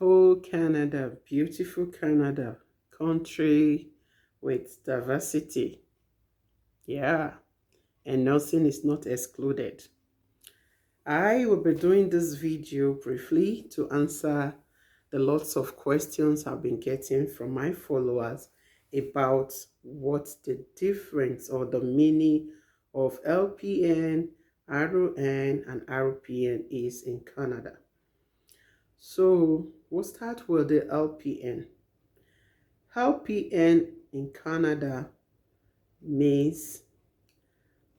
Oh, Canada, beautiful Canada, country with diversity. Yeah, and nursing is not excluded. I will be doing this video briefly to answer the lots of questions I've been getting from my followers about what the difference or the meaning of LPN, RON, and RPN is in Canada. So we'll start with the LPN. LPN in Canada means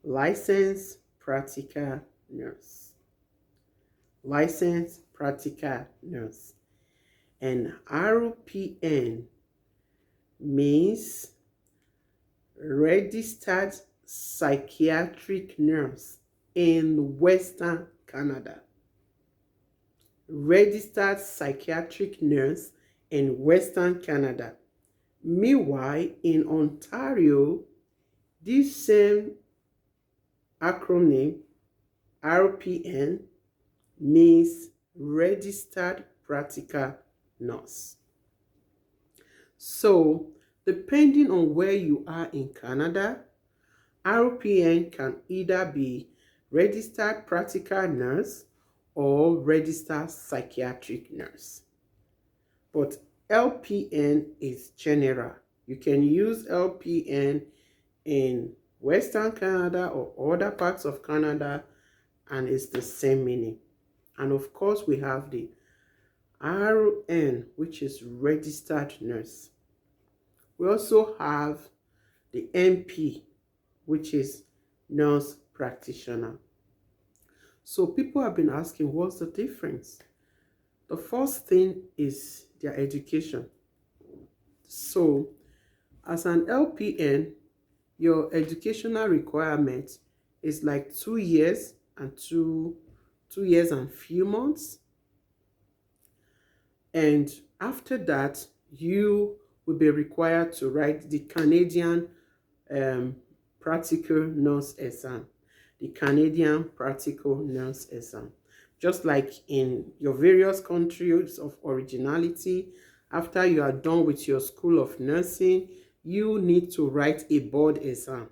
licensed practical nurse. Licensed practical nurse. And RPN means registered psychiatric nurse in Western Canada. Registered psychiatric nurse in Western Canada. Meanwhile, in Ontario, this same acronym RPN means registered practical nurse. So, depending on where you are in Canada, RPN can either be registered practical nurse or registered psychiatric nurse. But LPN is general. You can use LPN in Western Canada or other parts of Canada, and it's the same meaning. And of course, we have the RN, which is registered nurse. We also have the NP, which is nurse practitioner. So people have been asking, what's the difference? The first thing is their education. So as an LPN, your educational requirement is like 2 years and 2 years and few months. And after that, you will be required to write the Canadian practical nurse exam. The Canadian practical nurse exam. Just like in your various countries of originality, after you are done with your school of nursing, you need to write a board exam.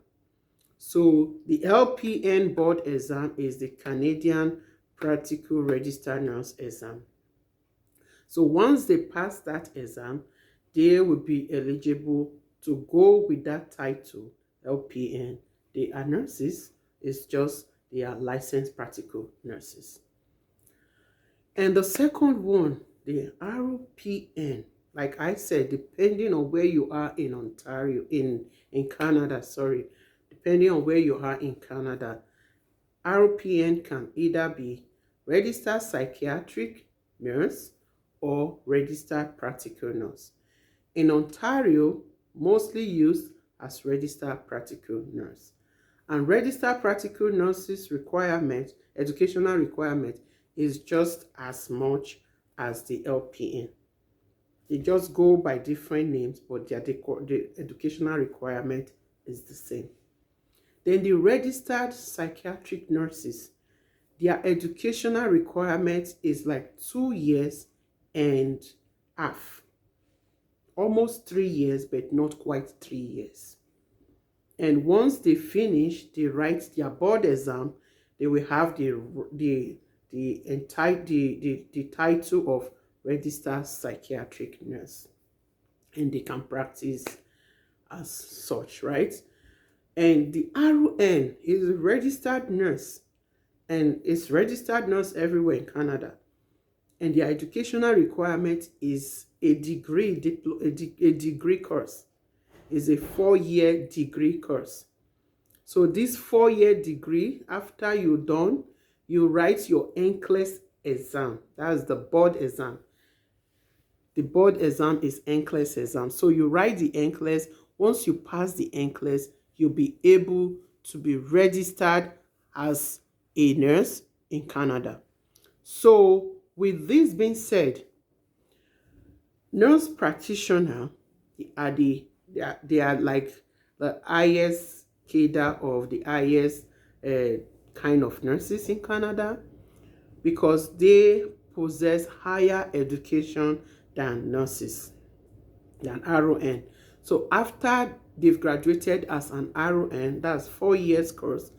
So the LPN board exam is the Canadian practical registered nurse exam. So once they pass that exam, they will be eligible to go with that title, LPN. They are nurses, it's just they are licensed practical nurses. And the second one, the RPN, like I said, depending on where you are in Ontario, in Canada, sorry, depending on where you are in Canada, RPN can either be registered psychiatric nurse or registered practical nurse. In Ontario, mostly used as registered practical nurse. And registered practical nurses requirement, educational requirement, is just as much as the LPN. They just go by different names, but the educational requirement is the same. Then the registered psychiatric nurses, their educational requirement is like 2 years and half. Almost 3 years, but not quite 3 years. And once they finish, they write their board exam, they will have the title of registered psychiatric nurse, and they can practice as such, right? And the RN is a registered nurse, and it's registered nurse everywhere in Canada. And the educational requirement is a degree course. Is a 4-year degree course. So this 4-year degree, after you're done, you write your NCLEX exam. That's the board exam. The board exam is NCLEX exam. So you write the NCLEX. Once you pass the NCLEX, you'll be able to be registered as a nurse in Canada. So with this being said, nurse practitioner they are like the highest cadre of the highest kind of nurses in Canada, because they possess higher education than nurses, than RON. So after they've graduated as an RON, that's 4 years course,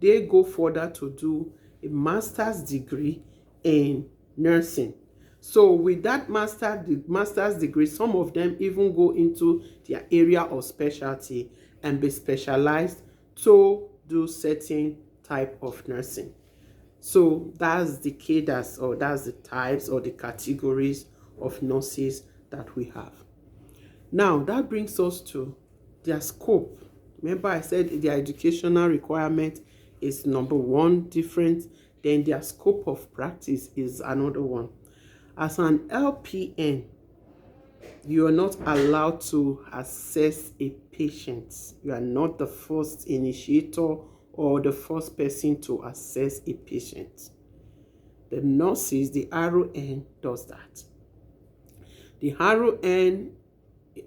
they go further to do a master's degree in nursing. So with that master's degree, some of them even go into their area of specialty and be specialized to do certain type of nursing. So that's the cadres, or that's the types or the categories of nurses that we have. Now that brings us to their scope. Remember I said their educational requirement is number one different, then their scope of practice is another one. As an LPN, you are not allowed to assess a patient. You are not the first initiator or the first person to assess a patient. The nurses, the RON, does that. The RON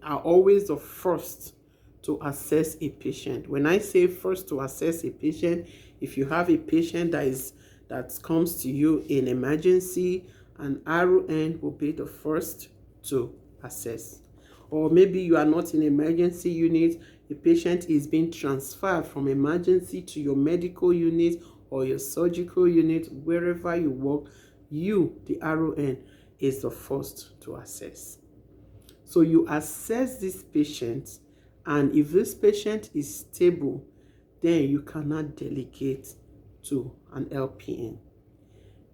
are always the first to assess a patient. When I say first to assess a patient, if you have a patient that comes to you in emergency, an RON will be the first to assess. Or maybe you are not in emergency unit, a patient is being transferred from emergency to your medical unit or your surgical unit, wherever you work, you, the RON, is the first to assess. So you assess this patient, and if this patient is stable, then you cannot delegate to an LPN.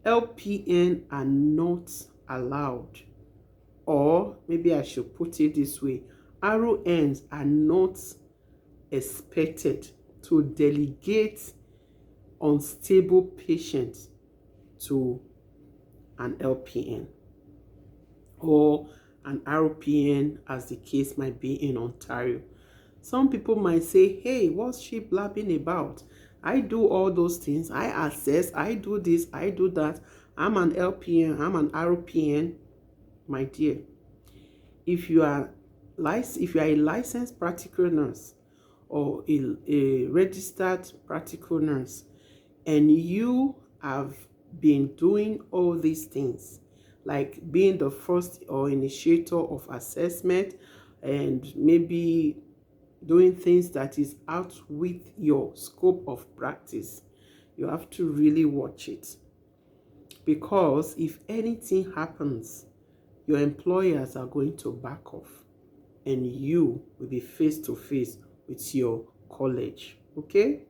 LPN are not allowed, or maybe I should put it this way, RONs are not expected to delegate unstable patients to an LPN or an RPN, as the case might be in Ontario. Some people might say, hey, what's she blabbing about? I do all those things. I assess, I do this, I do that. I'm an LPN, I'm an RPN. My dear, if you are a licensed practical nurse or a registered practical nurse, and you have been doing all these things, like being the first or initiator of assessment, and maybe doing things that is out with your scope of practice, you have to really watch it. Because if anything happens, your employers are going to back off, and you will be face to face with your college. Okay?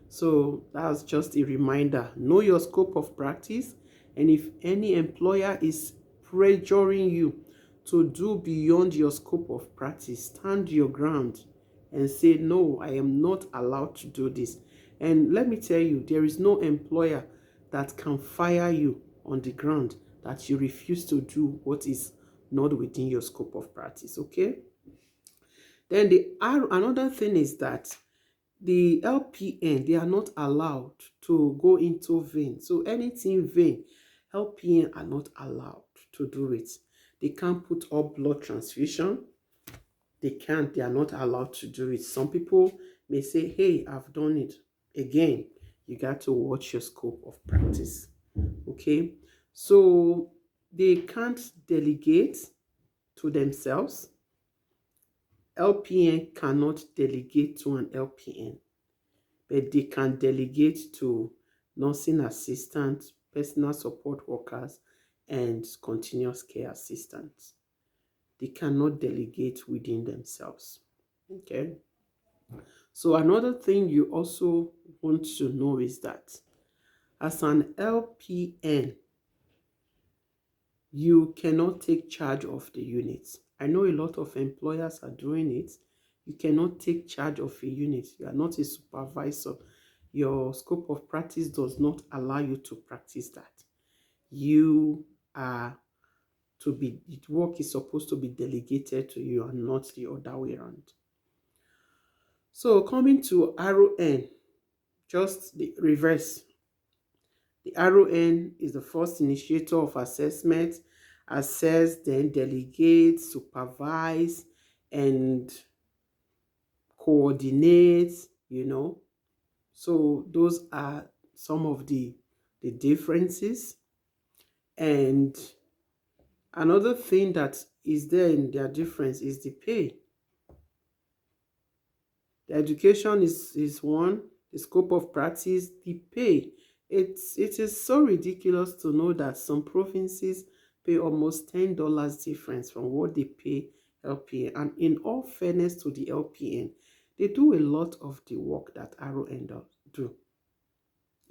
So that's just a reminder. Know your scope of practice, and if any employer is pressuring you to do beyond your scope of practice, stand your ground and say, no, I am not allowed to do this. And let me tell you, there is no employer that can fire you on the ground that you refuse to do what is not within your scope of practice. Okay? Then another thing is that the LPN, they are not allowed to go into vein. So anything vein, LPN are not allowed to do it. They can't put up blood transfusion. They are not allowed to do it. Some people may say, hey, I've done it. Again, you got to watch your scope of practice. Okay? So they can't delegate to themselves. LPN cannot delegate to an LPN, but they can delegate to nursing assistants, personal support workers, and continuous care assistants. They cannot delegate within themselves. Okay? So another thing you also want to know is that as an LPN, you cannot take charge of the units. I know a lot of employers are doing it. You cannot take charge of a unit. You are not a supervisor. Your scope of practice does not allow you to practice that. You are the work is supposed to be delegated to you and not the other way around. So coming to RON, just the reverse. The RON is the first initiator of assessment, assess, then delegate, supervise, and coordinate, So those are some of the differences. And another thing that is there in their difference is the pay. The education is one, the scope of practice, the pay. It is so ridiculous to know that some provinces pay almost $10 difference from what they pay LPN. And in all fairness to the LPN, they do a lot of the work that RON do.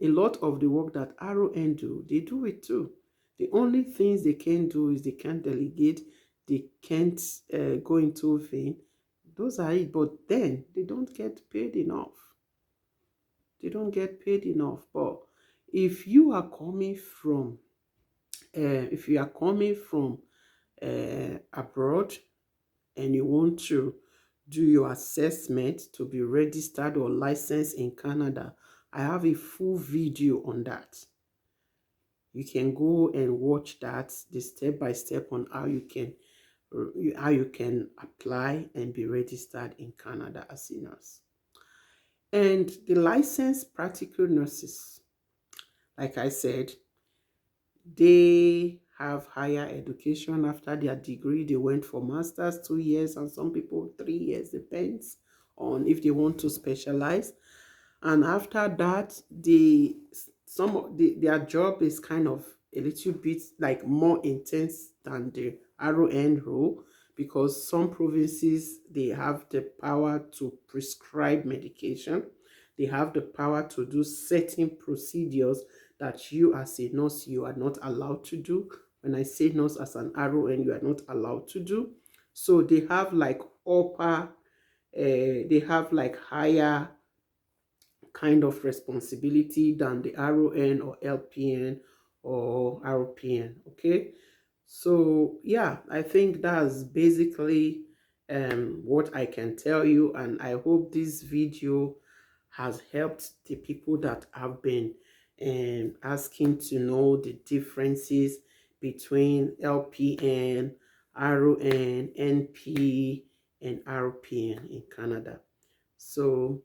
A lot of the work that RON do, they do it too. The only things they can do is they can't delegate, they can't go into vein. Those are it, but then they don't get paid enough. They don't get paid enough. But if you are coming from, if you are coming from abroad and you want to do your assessment to be registered or licensed in Canada, I have a full video on that. You can go and watch that, the step by step on how you can apply and be registered in Canada as a nurse. And the licensed practical nurses, like I said, they have higher education after their degree. They went for masters 2 years, and some people 3 years, depends on if they want to specialize. And after that, their job is kind of a little bit like more intense than the RON role, because some provinces, they have the power to prescribe medication. They have the power to do certain procedures that you as a nurse, you are not allowed to do. When I say nurse as an RON, you are not allowed to do. So they have like they have like higher kind of responsibility than the RON or LPN or RPN. Okay, so yeah, I think that's basically what I can tell you, and I hope this video has helped the people that have been asking to know the differences between LPN, RON, NP, and RPN in Canada. So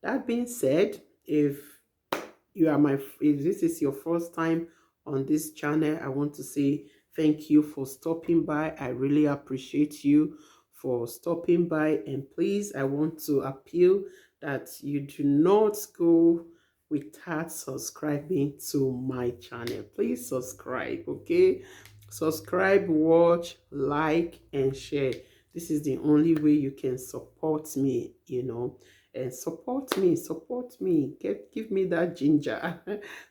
that being said, if if this is your first time on this channel, I want to say thank you for stopping by. I really appreciate you for stopping by, and please, I want to appeal that you do not go without subscribing to my channel. Please subscribe, okay? Subscribe, watch, like, and share. This is the only way you can support me, and support me, give me that ginger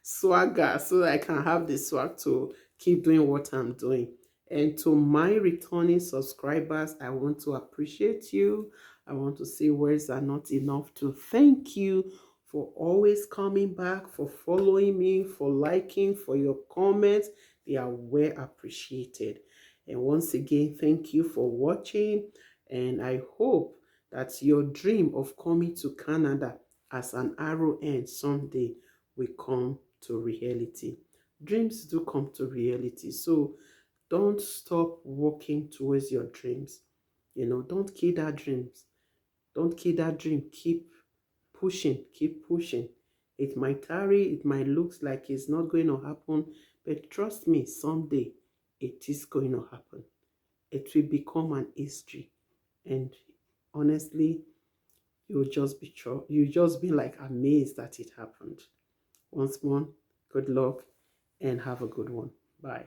swagger, so that I can have the swag to keep doing what I'm doing. And to my returning subscribers, I want to appreciate you. I want to say words are not enough to thank you for always coming back, for following me, for liking, for your comments. They are well appreciated. And once again, thank you for watching, and I hope that your dream of coming to Canada as an RON someday will come to reality. Dreams do come to reality, so don't stop working towards your dreams. Don't kill that dreams. Don't kill that dream. Keep pushing, keep pushing. It might tarry, it might look like it's not going to happen, but trust me, someday it is going to happen. It will become an history. And honestly, you'll just be like amazed that it happened. Once more, good luck and have a good one. Bye.